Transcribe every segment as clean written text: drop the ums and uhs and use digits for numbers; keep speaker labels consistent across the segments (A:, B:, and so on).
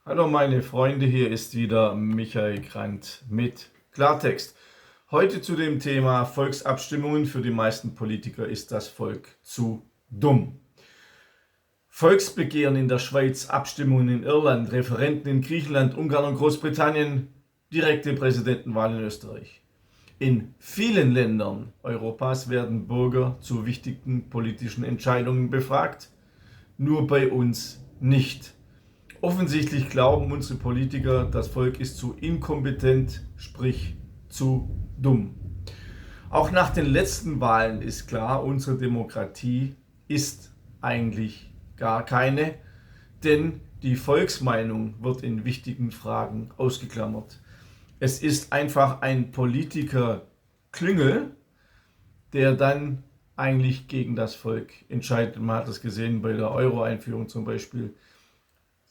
A: Hallo meine Freunde, hier ist wieder Michael Grant mit Klartext. Heute zu dem Thema Volksabstimmungen. Für die meisten Politiker ist das Volk zu dumm. Volksbegehren in der Schweiz, Abstimmungen in Irland, Referenden in Griechenland, Ungarn und Großbritannien, direkte Präsidentenwahl in Österreich. In vielen Ländern Europas werden Bürger zu wichtigen politischen Entscheidungen befragt, nur bei uns nicht. Offensichtlich glauben unsere Politiker, das Volk ist zu inkompetent, sprich zu dumm. Auch nach den letzten Wahlen ist klar, unsere Demokratie ist eigentlich gar keine, denn die Volksmeinung wird in wichtigen Fragen ausgeklammert. Es ist einfach ein Politiker-Klüngel, der dann eigentlich gegen das Volk entscheidet. Man hat das gesehen bei der Euro-Einführung zum Beispiel.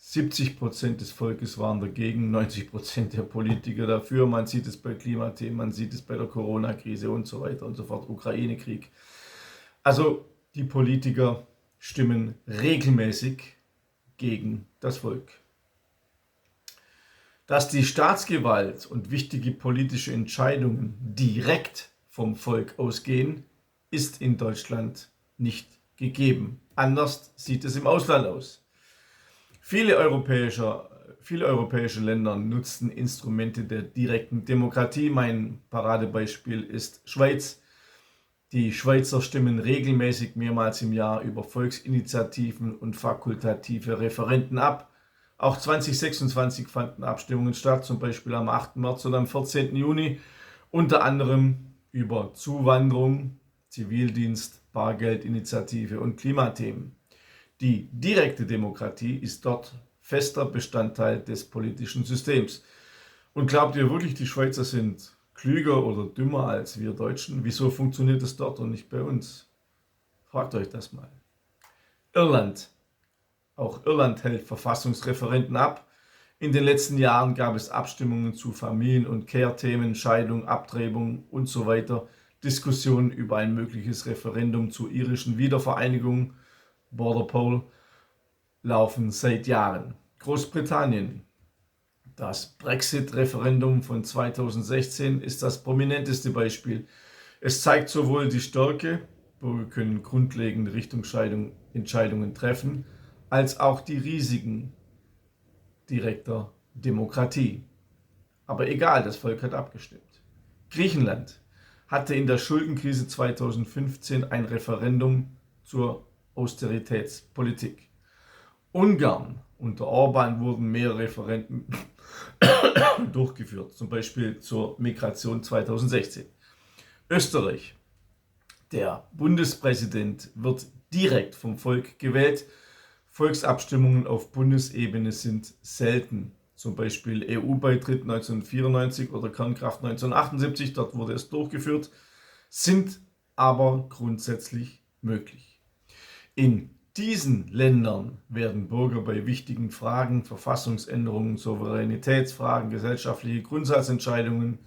A: 70% des Volkes waren dagegen, 90% der Politiker dafür. Man sieht es bei Klimathemen, man sieht es bei der Corona-Krise und so weiter und so fort, Ukraine-Krieg. Also die Politiker stimmen regelmäßig gegen das Volk. Dass die Staatsgewalt und wichtige politische Entscheidungen direkt vom Volk ausgehen, ist in Deutschland nicht gegeben. Anders sieht es im Ausland aus. Viele europäische Länder nutzen Instrumente der direkten Demokratie. Mein Paradebeispiel ist Schweiz. Die Schweizer stimmen regelmäßig mehrmals im Jahr über Volksinitiativen und fakultative Referenden ab. Auch 2026 fanden Abstimmungen statt, zum Beispiel am 8. März und am 14. Juni, unter anderem über Zuwanderung, Zivildienst, Bargeldinitiative und Klimathemen. Die direkte Demokratie ist dort fester Bestandteil des politischen Systems. Und glaubt ihr wirklich, die Schweizer sind klüger oder dümmer als wir Deutschen? Wieso funktioniert es dort und nicht bei uns? Fragt euch das mal. Irland. Auch Irland hält Verfassungsreferenden ab. In den letzten Jahren gab es Abstimmungen zu Familien- und Care-Themen, Scheidung, Abtreibung und so weiter, Diskussionen über ein mögliches Referendum zur irischen Wiedervereinigung, Border Poll, laufen seit Jahren. Großbritannien. Das Brexit-Referendum von 2016 ist das prominenteste Beispiel. Es zeigt sowohl die Stärke, Bürger können grundlegende Richtungsentscheidungen treffen, als auch die Risiken direkter Demokratie. Aber egal, das Volk hat abgestimmt. Griechenland hatte in der Schuldenkrise 2015 ein Referendum zur Austeritätspolitik. Ungarn, unter Orban wurden mehrere Referenden durchgeführt, zum Beispiel zur Migration 2016. Österreich, der Bundespräsident wird direkt vom Volk gewählt. Volksabstimmungen auf Bundesebene sind selten. Zum Beispiel EU-Beitritt 1994 oder Kernkraft 1978, dort wurde es durchgeführt, sind aber grundsätzlich möglich. In diesen Ländern werden Bürger bei wichtigen Fragen, Verfassungsänderungen, Souveränitätsfragen, gesellschaftliche Grundsatzentscheidungen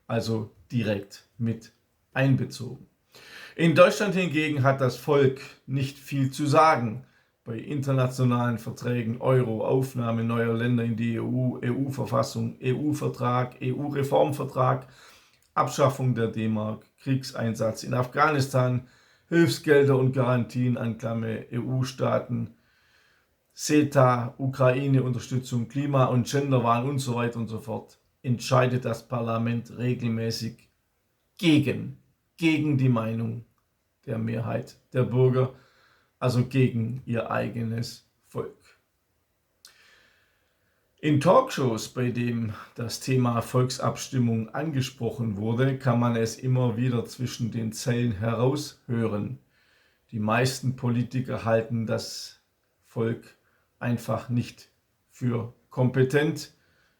A: also direkt mit einbezogen. In Deutschland hingegen hat das Volk nicht viel zu sagen bei internationalen Verträgen, Euro, Aufnahme neuer Länder in die EU, EU-Verfassung, EU-Vertrag, EU-Reformvertrag, Abschaffung der D-Mark, Kriegseinsatz in Afghanistan, Hilfsgelder und Garantien an EU-Staaten, CETA, Ukraine-Unterstützung, Klima- und Genderwahn und so weiter und so fort, entscheidet das Parlament regelmäßig gegen die Meinung der Mehrheit der Bürger, also gegen ihr eigenes Volk. In Talkshows, bei denen das Thema Volksabstimmung angesprochen wurde, kann man es immer wieder zwischen den Zeilen heraushören. Die meisten Politiker halten das Volk einfach nicht für kompetent,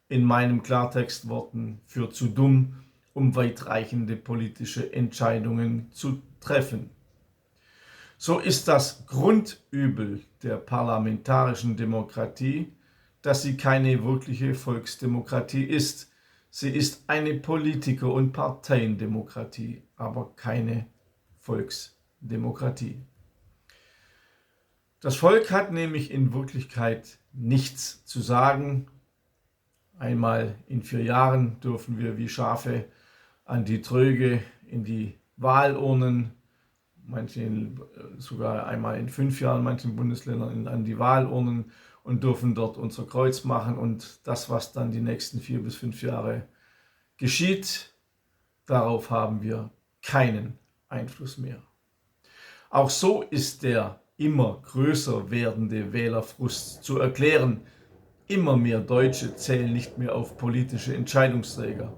A: in meinen Klartextworten für zu dumm, um weitreichende politische Entscheidungen zu treffen. So ist das Grundübel der parlamentarischen Demokratie, dass sie keine wirkliche Volksdemokratie ist. Sie ist eine Politiker- und Parteiendemokratie, aber keine Volksdemokratie. Das Volk hat nämlich in Wirklichkeit nichts zu sagen. Einmal in 4 Jahren dürfen wir wie Schafe an die Tröge in die Wahlurnen, manche sogar einmal in 5 Jahren, in manchen Bundesländern an die Wahlurnen und dürfen dort unser Kreuz machen. Und das, was dann die nächsten 4 bis 5 Jahre geschieht, darauf haben wir keinen Einfluss mehr. Auch so ist der immer größer werdende Wählerfrust zu erklären. Immer mehr Deutsche zählen nicht mehr auf politische Entscheidungsträger.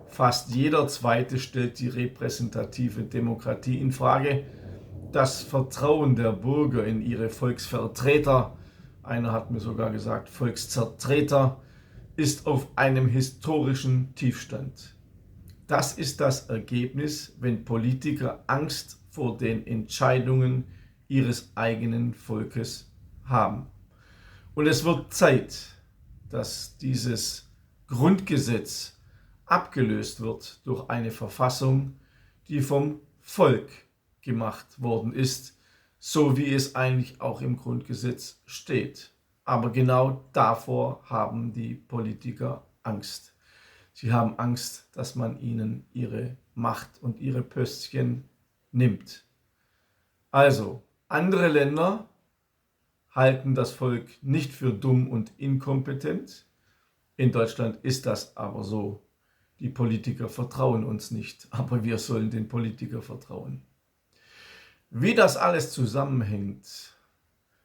A: Fast jeder Zweite stellt die repräsentative Demokratie in Frage. Das Vertrauen der Bürger in ihre Volksvertreter, einer hat mir sogar gesagt Volkszertreter, ist auf einem historischen Tiefstand. Das ist das Ergebnis, wenn Politiker Angst vor den Entscheidungen ihres eigenen Volkes haben. Und es wird Zeit, dass dieses Grundgesetz abgelöst wird durch eine Verfassung, die vom Volk gemacht worden ist, so wie es eigentlich auch im Grundgesetz steht. Aber genau davor haben die Politiker Angst. Sie haben Angst, dass man ihnen ihre Macht und ihre Pöstchen nimmt. Also, andere Länder halten das Volk nicht für dumm und inkompetent. In Deutschland ist das aber so. Die Politiker vertrauen uns nicht, aber wir sollen den Politikern vertrauen. Wie das alles zusammenhängt,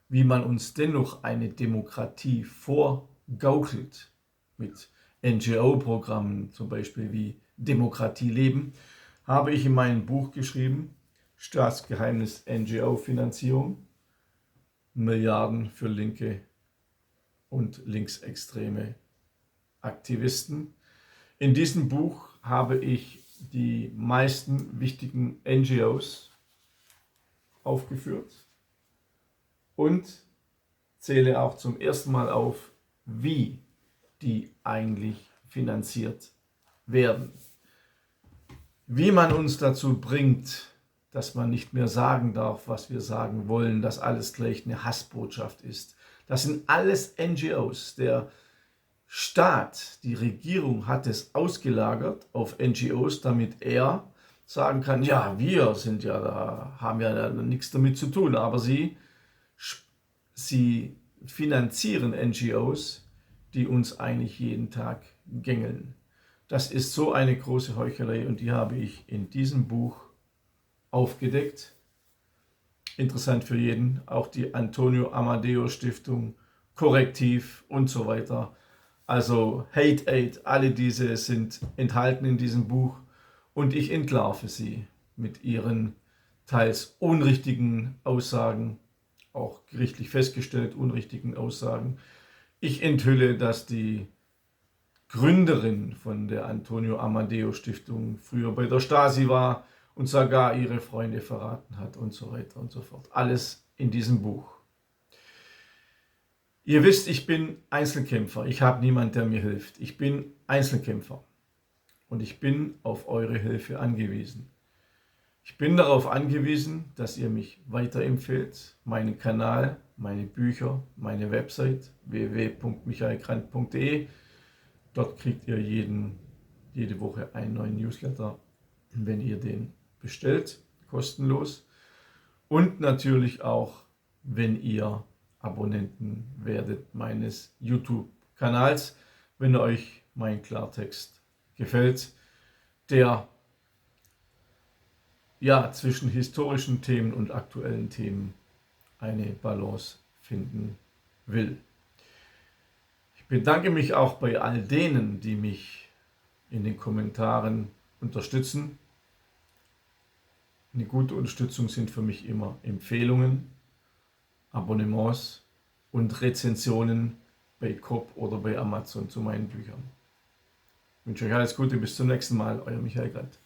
A: wie man uns dennoch eine Demokratie vorgaukelt, mit NGO-Programmen zum Beispiel wie Demokratie leben, habe ich in meinem Buch geschrieben, Staatsgeheimnis NGO-Finanzierung, Milliarden für linke und linksextreme Aktivisten. In diesem Buch habe ich die meisten wichtigen NGOs aufgeführt und zähle auch zum ersten Mal auf, wie die eigentlich finanziert werden. Wie man uns dazu bringt, dass man nicht mehr sagen darf, was wir sagen wollen, dass alles gleich eine Hassbotschaft ist. Das sind alles NGOs. Der Staat, die Regierung hat es ausgelagert auf NGOs, damit er sagen kann, ja, wir sind ja da, haben ja nichts damit zu tun, aber sie finanzieren NGOs, die uns eigentlich jeden Tag gängeln. Das ist so eine große Heuchelei und die habe ich in diesem Buch aufgedeckt. Interessant für jeden, auch die Antonio Amadeo Stiftung, Korrektiv und so weiter. Also Hate Aid, alle diese sind enthalten in diesem Buch und ich entlarve sie mit ihren teils unrichtigen Aussagen, auch gerichtlich festgestellt unrichtigen Aussagen. Ich enthülle, dass die Gründerin von der Antonio Amadeo Stiftung früher bei der Stasi war und sogar ihre Freunde verraten hat und so weiter und so fort. Alles in diesem Buch. Ihr wisst, ich bin Einzelkämpfer. Ich habe niemanden, der mir hilft. Ich bin Einzelkämpfer und ich bin auf eure Hilfe angewiesen. Ich bin darauf angewiesen, dass ihr mich weiterempfehlt, meinen Kanal, meine Bücher, meine Website www.michaelgrant.de. Dort kriegt ihr jede Woche einen neuen Newsletter, wenn ihr den bestellt, kostenlos. Und natürlich auch, wenn ihr Abonnenten werdet meines YouTube-Kanals, wenn euch mein Klartext gefällt, der ja zwischen historischen Themen und aktuellen Themen eine Balance finden will. Ich bedanke mich auch bei all denen, die mich in den Kommentaren unterstützen. Eine gute Unterstützung sind für mich immer Empfehlungen, Abonnements und Rezensionen bei Coop oder bei Amazon zu meinen Büchern. Ich wünsche euch alles Gute, bis zum nächsten Mal, euer Michael Grant.